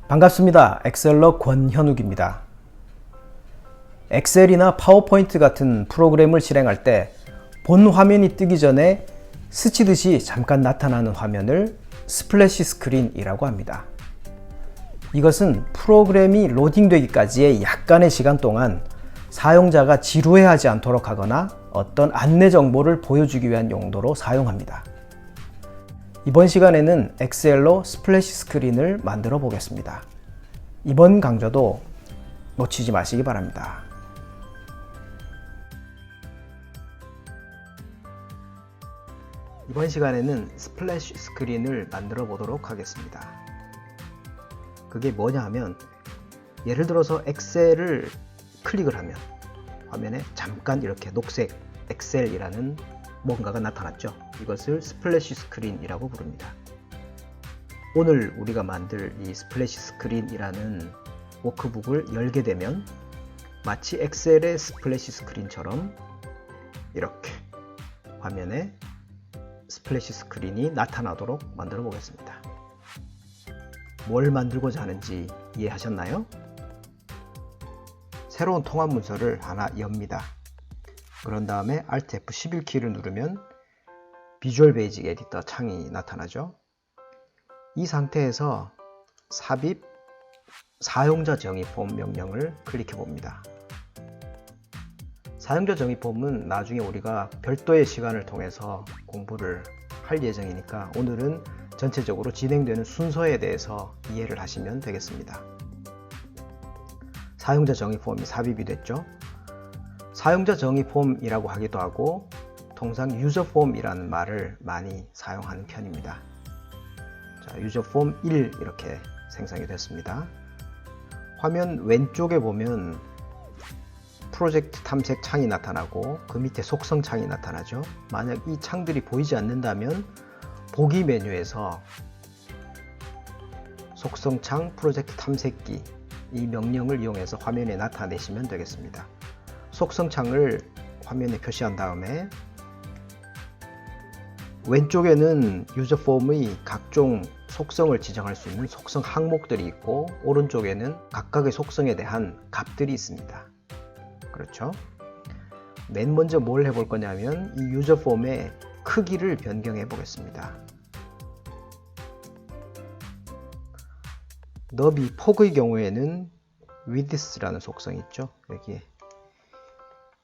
반갑습니다. 엑셀러 권현욱입니다. 엑셀이나 파워포인트 같은 프로그램을 실행할 때 본 화면이 뜨기 전에 스치듯이 잠깐 나타나는 화면을 스플래시 스크린이라고 합니다. 이것은 프로그램이 로딩되기까지의 약간의 시간 동안 사용자가 지루해하지 않도록 하거나 어떤 안내 정보를 보여주기 위한 용도로 사용합니다. 이번 시간에는 엑셀로 스플래시 스크린을 만들어 보겠습니다. 이번 강좌도 놓치지 마시기 바랍니다. 이번 시간에는 스플래시 스크린을 만들어 보도록 하겠습니다. 그게 뭐냐 하면, 예를 들어서 엑셀을 클릭을 하면 화면에 잠깐 이렇게 녹색 엑셀이라는 뭔가가 나타났죠. 이것을 스플래시 스크린이라고 부릅니다. 오늘 우리가 만들 이 스플래시 스크린이라는 워크북을 열게 되면 마치 엑셀의 스플래시 스크린처럼 이렇게 화면에 스플래시 스크린이 나타나도록 만들어 보겠습니다. 뭘 만들고자 하는지 이해하셨나요? 새로운 통합 문서를 하나 엽니다. 그런 다음에 Alt F11키를 누르면 비주얼 베이직 에디터 창이 나타나죠. 이 상태에서 삽입 사용자 정의 폼 명령을 클릭해 봅니다. 사용자 정의 폼은 나중에 우리가 별도의 시간을 통해서 공부를 할 예정이니까 오늘은 전체적으로 진행되는 순서에 대해서 이해를 하시면 되겠습니다. 사용자 정의 폼이 삽입이 됐죠. 사용자 정의 폼이라고 하기도 하고 통상 유저 폼이라는 말을 많이 사용하는 편입니다. 자, 유저 폼 1 이렇게 생성이 됐습니다. 화면 왼쪽에 보면 프로젝트 탐색 창이 나타나고 그 밑에 속성 창이 나타나죠. 만약 이 창들이 보이지 않는다면 보기 메뉴에서 속성 창 프로젝트 탐색기 이 명령을 이용해서 화면에 나타내시면 되겠습니다. 속성 창을 화면에 표시한 다음에 왼쪽에는 유저 폼의 각종 속성을 지정할 수 있는 속성 항목들이 있고 오른쪽에는 각각의 속성에 대한 값들이 있습니다. 그렇죠? 맨 먼저 뭘 해볼 거냐면 이 유저 폼의 크기를 변경해 보겠습니다. 너비 폭의 경우에는 width라는 속성이 있죠. 여기에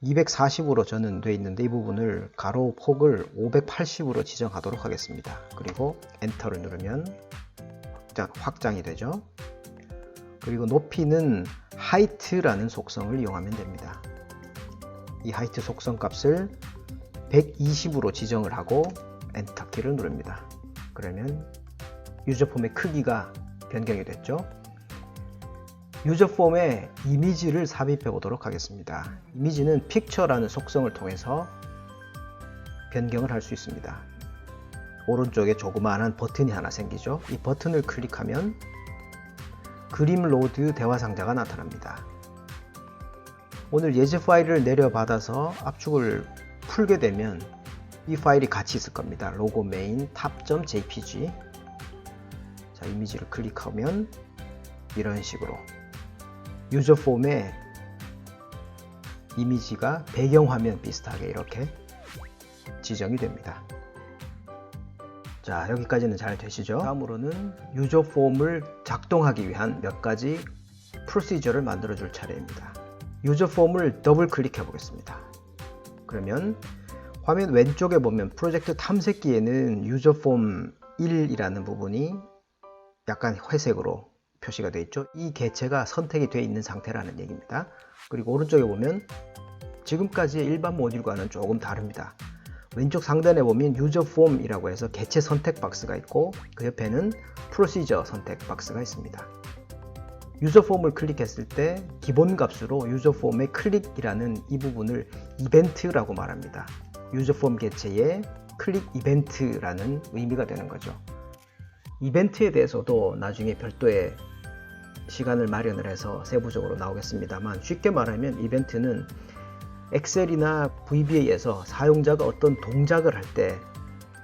240으로 저는 되어 있는데 이 부분을 가로 폭을 580으로 지정하도록 하겠습니다. 그리고 엔터를 누르면 확장이 되죠. 그리고 높이는 height라는 속성을 이용하면 됩니다. 이 height 속성 값을 120으로 지정을 하고 엔터 키를 누릅니다. 그러면 유저 폼의 크기가 변경이 됐죠. 유저 폼에 이미지를 삽입해 보도록 하겠습니다. 이미지는 픽처라는 속성을 통해서 변경을 할 수 있습니다. 오른쪽에 조그마한 버튼이 하나 생기죠. 이 버튼을 클릭하면 그림 로드 대화 상자가 나타납니다. 오늘 예제 파일을 내려받아서 압축을 풀게 되면 이 파일이 같이 있을 겁니다. 로고 메인 탑.jpg. 자, 이미지를 클릭하면 이런 식으로 유저 폼에 이미지가 배경화면 비슷하게 이렇게 지정이 됩니다. 자, 여기까지는 잘 되시죠? 다음으로는 유저 폼을 작동하기 위한 몇 가지 프로시저를 만들어 줄 차례입니다. 유저 폼을 더블 클릭해 보겠습니다. 그러면 화면 왼쪽에 보면 프로젝트 탐색기에는 유저 폼 1이라는 부분이 약간 회색으로 표시가 되어 있죠. 이 개체가 선택이 되어 있는 상태라는 얘기입니다. 그리고 오른쪽에 보면 지금까지의 일반 모듈과는 조금 다릅니다. 왼쪽 상단에 보면 유저 폼이라고 해서 개체 선택 박스가 있고 그 옆에는 프로시저 선택 박스가 있습니다. 유저 폼을 클릭했을 때 기본 값으로 유저 폼의 클릭이라는 이 부분을 이벤트라고 말합니다. 유저 폼 개체의 클릭 이벤트라는 의미가 되는 거죠. 이벤트에 대해서도 나중에 별도의 시간을 마련을 해서 세부적으로 나오겠습니다만, 쉽게 말하면 이벤트는 엑셀이나 VBA에서 사용자가 어떤 동작을 할 때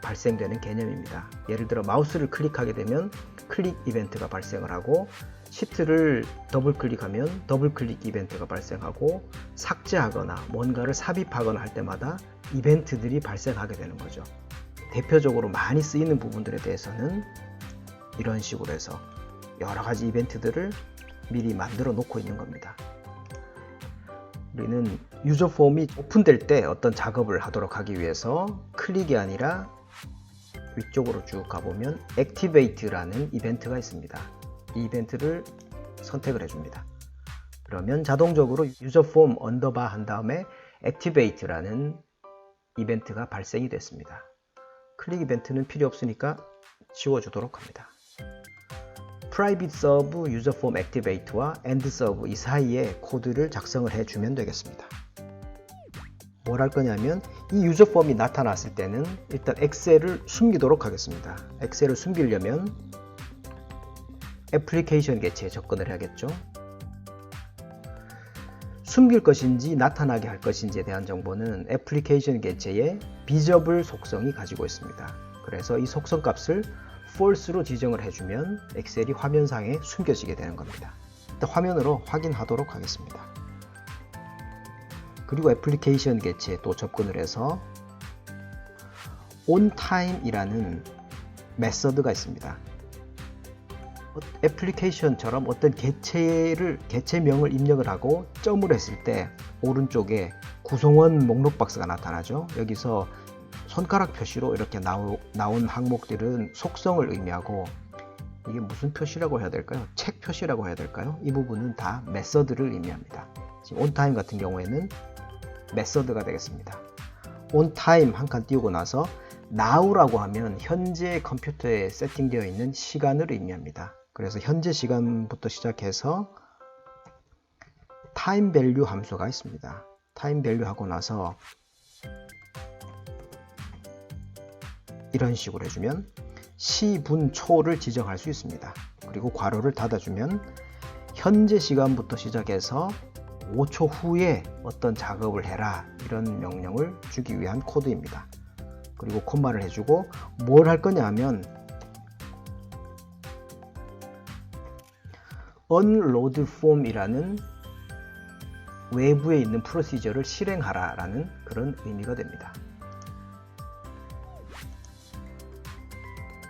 발생되는 개념입니다. 예를 들어 마우스를 클릭하게 되면 클릭 이벤트가 발생을 하고, 시트를 더블 클릭하면 더블 클릭 이벤트가 발생하고, 삭제하거나 뭔가를 삽입하거나 할 때마다 이벤트들이 발생하게 되는 거죠. 대표적으로 많이 쓰이는 부분들에 대해서는 이런 식으로 해서 여러 가지 이벤트들을 미리 만들어 놓고 있는 겁니다. 우리는 유저 폼이 오픈될 때 어떤 작업을 하도록 하기 위해서 클릭이 아니라 위쪽으로 쭉 가보면 Activate라는 이벤트가 있습니다. 이 이벤트를 선택을 해줍니다. 그러면 자동적으로 유저 폼 언더바 한 다음에 Activate라는 이벤트가 발생이 됐습니다. 클릭 이벤트는 필요 없으니까 지워주도록 합니다. Private Serve User Form Activate와 End Serve 이 사이에 코드를 작성을 해주면 되겠습니다. 뭘 할 거냐면 이 유저 폼이 나타났을 때는 일단 엑셀을 숨기도록 하겠습니다. 엑셀을 숨기려면 애플리케이션 개체에 접근을 해야겠죠. 숨길 것인지 나타나게 할 것인지에 대한 정보는 애플리케이션 개체의 비저블 속성이 가지고 있습니다. 그래서 이 속성 값을 false로 지정을 해주면 엑셀이 화면상에 숨겨지게 되는 겁니다. 일단 화면으로 확인하도록 하겠습니다. 그리고 애플리케이션 개체에 또 접근을 해서 onTime이라는 메서드가 있습니다. 애플리케이션처럼 어떤 개체명을 입력을 하고 점을 했을 때 오른쪽에 구성원 목록 박스가 나타나죠. 여기서 손가락 표시로 이렇게 나온 항목들은 속성을 의미하고, 이게 무슨 표시라고 해야 될까요? 책 표시라고 해야 될까요? 이 부분은 다 메서드를 의미합니다. 지금 onTime 같은 경우에는 메서드가 되겠습니다. onTime 한 칸 띄우고 나서 now라고 하면 현재 컴퓨터에 세팅되어 있는 시간을 의미합니다. 그래서 현재 시간부터 시작해서 time value 함수가 있습니다. time value 하고 나서 이런 식으로 해주면 시분 초를 지정할 수 있습니다. 그리고 괄호를 닫아주면 현재 시간부터 시작해서 5초 후에 어떤 작업을 해라, 이런 명령을 주기 위한 코드입니다. 그리고 콤마를 해주고 뭘 할 거냐 하면 unload form이라는 외부에 있는 프로시저를 실행하라 라는 그런 의미가 됩니다.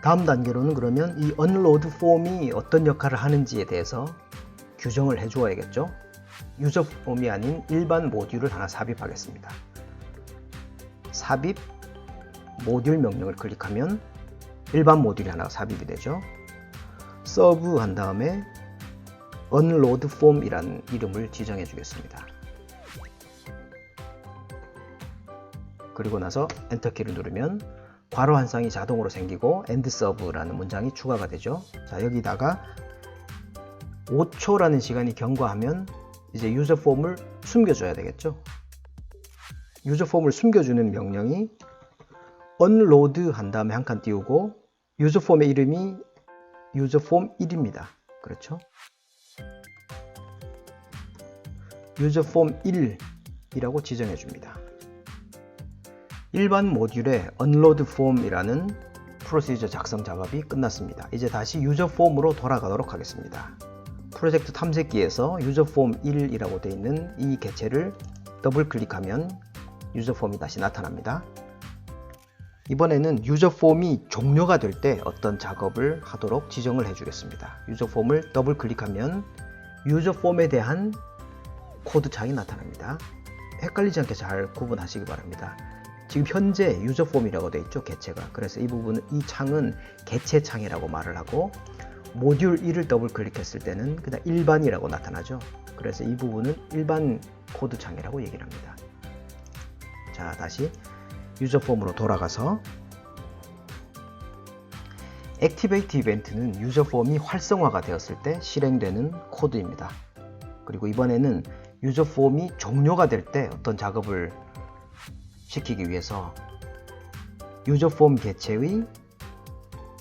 다음 단계로는 그러면 이 unload form이 어떤 역할을 하는지에 대해서 규정을 해 주어야겠죠. 유저 폼이 아닌 일반 모듈을 하나 삽입하겠습니다. 삽입 모듈 명령을 클릭하면 일반 모듈이 하나 삽입이 되죠. serve 한 다음에 unload form 이라는 이름을 지정해 주겠습니다. 그리고 나서 엔터키를 누르면 괄호 한 쌍이 자동으로 생기고 end serve라는 문장이 추가가 되죠. 자, 여기다가 5초라는 시간이 경과하면 이제 유저 폼을 숨겨줘야 되겠죠. 유저 폼을 숨겨주는 명령이 unload 한 다음에 한 칸 띄우고 유저 폼의 이름이 유저 폼 1입니다. 그렇죠? 유저 폼 1이라고 지정해 줍니다. 일반 모듈의 unload form이라는 프로시저 작성 작업이 끝났습니다. 이제 다시 유저 폼으로 돌아가도록 하겠습니다. 프로젝트 탐색기에서 유저 폼 1이라고 되어 있는 이 개체를 더블 클릭하면 유저 폼이 다시 나타납니다. 이번에는 유저 폼이 종료가 될 때 어떤 작업을 하도록 지정을 해주겠습니다. 유저 폼을 더블 클릭하면 유저 폼에 대한 코드 창이 나타납니다. 헷갈리지 않게 잘 구분하시기 바랍니다. 지금 현재 유저 폼이라고 되어 있죠, 개체가. 그래서 이 부분은, 이 창은 개체 창이라고 말을 하고, 모듈 1을 더블 클릭했을 때는 그냥 일반이라고 나타나죠. 그래서 이 부분은 일반 코드 창이라고 얘기를 합니다. 자, 다시 유저 폼으로 돌아가서 액티베이트 이벤트는 유저 폼이 활성화가 되었을 때 실행되는 코드입니다. 그리고 이번에는 유저 폼이 종료가 될 때 어떤 작업을 시키기 위해서 유저 폼 개체의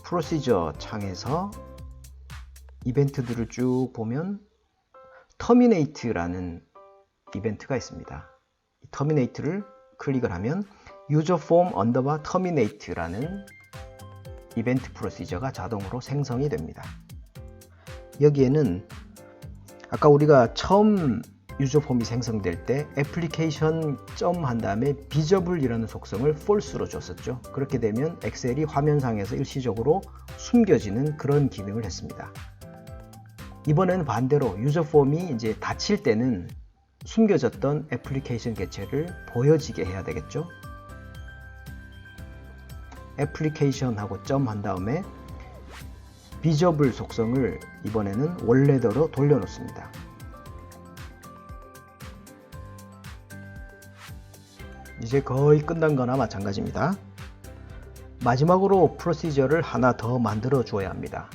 프로시저 창에서 이벤트들을 쭉 보면 terminate라는 이벤트가 있습니다. 이 terminate를 클릭을 하면 userform underbar terminate라는 이벤트 프로시저가 자동으로 생성이 됩니다. 여기에는 아까 우리가 처음 유저폼이 생성될 때 애플리케이션 점 한 다음에 비저블이라는 속성을 false로 줬었죠. 그렇게 되면 엑셀이 화면상에서 일시적으로 숨겨지는 그런 기능을 했습니다. 이번에는 반대로 유저폼이 이제 닫힐 때는 숨겨졌던 애플리케이션 개체를 보여지게 해야 되겠죠. 애플리케이션하고 점 한 다음에 비저블 속성을 이번에는 원래대로 돌려놓습니다. 이제 거의 끝난 거나 마찬가지입니다. 마지막으로 프로시저를 하나 더 만들어 주어야 합니다.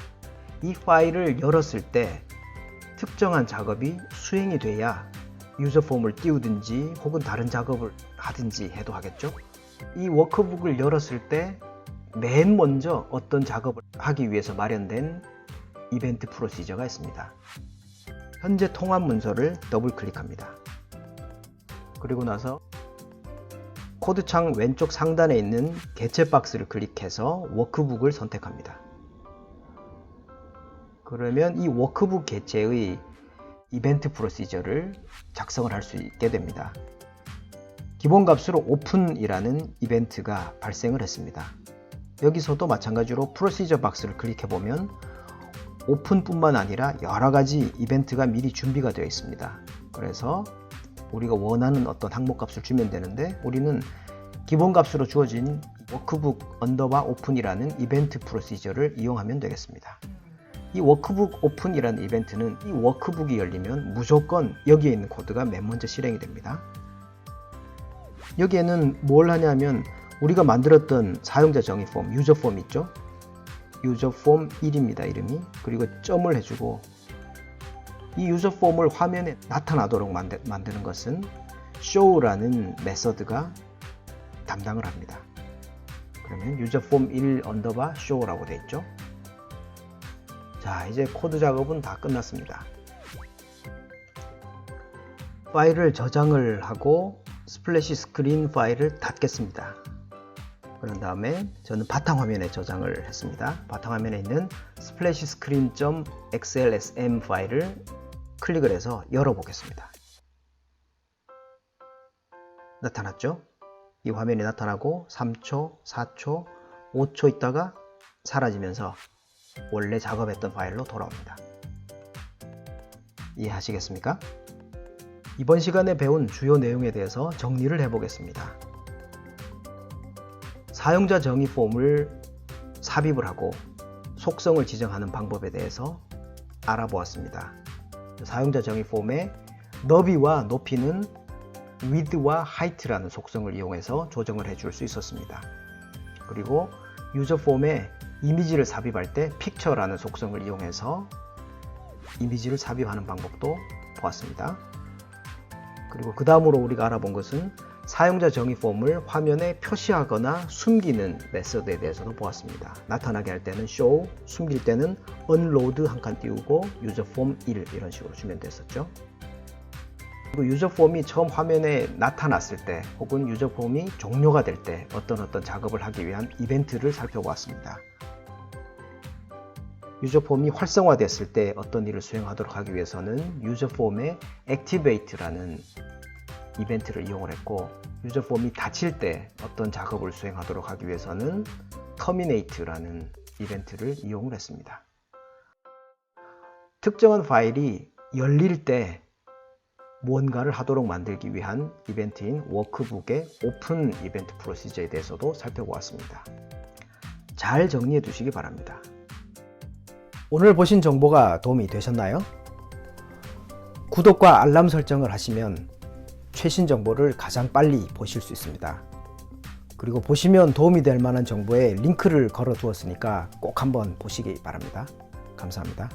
이 파일을 열었을 때 특정한 작업이 수행이 돼야 유저폼을 띄우든지 혹은 다른 작업을 하든지 해도 하겠죠. 이 워크북을 열었을 때 맨 먼저 어떤 작업을 하기 위해서 마련된 이벤트 프로시저가 있습니다. 현재 통합 문서를 더블 클릭합니다. 그리고 나서 코드창 왼쪽 상단에 있는 개체 박스를 클릭해서 워크북을 선택합니다. 그러면 이 워크북 개체의 이벤트 프로시저를 작성을 할 수 있게 됩니다. 기본 값으로 오픈이라는 이벤트가 발생을 했습니다. 여기서도 마찬가지로 프로시저 박스를 클릭해 보면 오픈뿐만 아니라 여러 가지 이벤트가 미리 준비가 되어 있습니다. 그래서 우리가 원하는 어떤 항목 값을 주면 되는데 우리는 기본 값으로 주어진 워크북 언더바 오픈이라는 이벤트 프로시저를 이용하면 되겠습니다. 이 워크북 오픈이라는 이벤트는 이 워크북이 열리면 무조건 여기에 있는 코드가 맨 먼저 실행이 됩니다. 여기에는 뭘 하냐면 우리가 만들었던 사용자 정의 폼, 유저 폼 있죠? 유저 폼 1입니다. 이름이. 그리고 점을 해주고 이 유저 폼을 화면에 나타나도록 만드는 것은 show라는 메서드가 담당을 합니다. 그러면 유저 폼 1 언더바 show라고 되어 있죠? 자, 이제 코드 작업은 다 끝났습니다. 파일을 저장을 하고 스플래시 스크린 파일을 닫겠습니다. 그런 다음에 저는 바탕화면에 저장을 했습니다. 바탕화면에 있는 스플래시 스크린.xlsm 파일을 클릭을 해서 열어보겠습니다. 나타났죠? 이 화면이 나타나고 3초, 4초, 5초 있다가 사라지면서 원래 작업했던 파일로 돌아옵니다. 이해하시겠습니까? 이번 시간에 배운 주요 내용에 대해서 정리를 해보겠습니다. 사용자 정의 폼을 삽입을 하고 속성을 지정하는 방법에 대해서 알아보았습니다. 사용자 정의 폼의 너비와 높이는 width와 height라는 속성을 이용해서 조정을 해줄 수 있었습니다. 그리고 유저 폼에 이미지를 삽입할 때 picture라는 속성을 이용해서 이미지를 삽입하는 방법도 보았습니다. 그리고 그 다음으로 우리가 알아본 것은 사용자 정의 폼을 화면에 표시하거나 숨기는 메서드에 대해서도 보았습니다. 나타나게 할 때는 show, 숨길 때는 unload 한 칸 띄우고 유저 폼 1 이런 식으로 주면 됐었죠. 그리고 유저 폼이 처음 화면에 나타났을 때 혹은 유저 폼이 종료가 될 때 어떤 작업을 하기 위한 이벤트를 살펴보았습니다. 유저 폼이 활성화됐을 때 어떤 일을 수행하도록 하기 위해서는 유저 폼의 activate라는 이벤트를 이용을 했고 유저 폼이 닫힐 때 어떤 작업을 수행하도록 하기 위해서는 terminate라는 이벤트를 이용을 했습니다. 특정한 파일이 열릴 때 무언가를 하도록 만들기 위한 이벤트인 워크북의 오픈 이벤트 프로시저에 대해서도 살펴보았습니다. 잘 정리해 두시기 바랍니다. 오늘 보신 정보가 도움이 되셨나요? 구독과 알람 설정을 하시면 최신 정보를 가장 빨리 보실 수 있습니다. 그리고 보시면 도움이 될 만한 정보에 링크를 걸어 두었으니까 꼭 한번 보시기 바랍니다. 감사합니다.